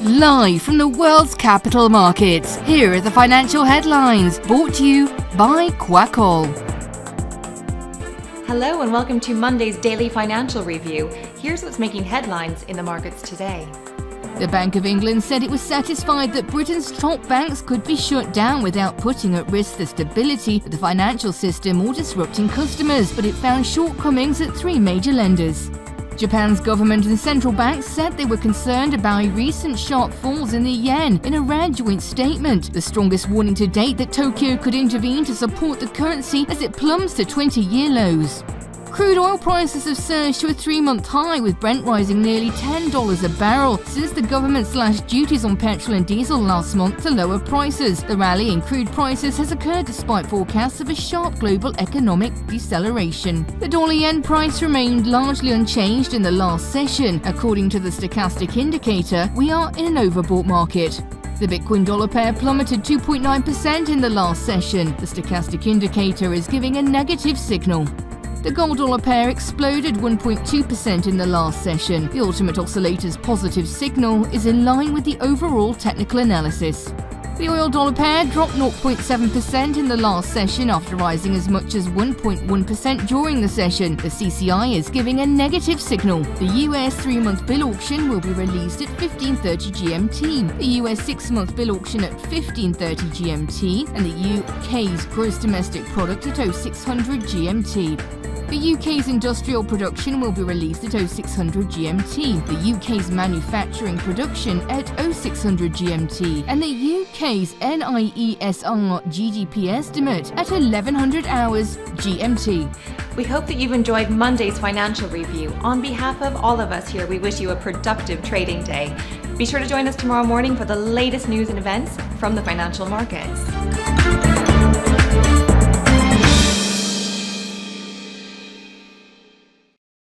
Live from the world's capital markets, here are the financial headlines, brought to you by Kwakol. Hello and welcome to Monday's Daily Financial Review. Here's what's making headlines in the markets today. The Bank of England said it was satisfied that Britain's top banks could be shut down without putting at risk the stability of the financial system or disrupting customers, but it found shortcomings at three major lenders. Japan's government and central banks said they were concerned about recent sharp falls in the yen in a rare joint statement, the strongest warning to date that Tokyo could intervene to support the currency as it plumbs to 20-year lows. Crude oil prices have surged to a 3-month high, with Brent rising nearly $10 a barrel since the government slashed duties on petrol and diesel last month to lower prices. The rally in crude prices has occurred despite forecasts of a sharp global economic deceleration. The dollar-yen price remained largely unchanged in the last session. According to the stochastic indicator, we are in an overbought market. The Bitcoin dollar pair plummeted 2.9% in the last session. The stochastic indicator is giving a negative signal. The gold dollar pair exploded 1.2% in the last session. The ultimate oscillator's positive signal is in line with the overall technical analysis. The oil dollar pair dropped 0.7% in the last session after rising as much as 1.1% during the session. The CCI is giving a negative signal. The US 3-month bill auction will be released at 15:30 GMT, the US 6-month bill auction at 15:30 GMT, and the UK's gross domestic product at 0600 GMT. The UK's industrial production will be released at 0600 GMT, the UK's manufacturing production at 0600 GMT, and the UK's NIESR GDP Estimate at 1100 hours GMT. We hope that you've enjoyed Monday's financial review. On behalf of all of us here, we wish you a productive trading day. Be sure to join us tomorrow morning for the latest news and events from the financial markets.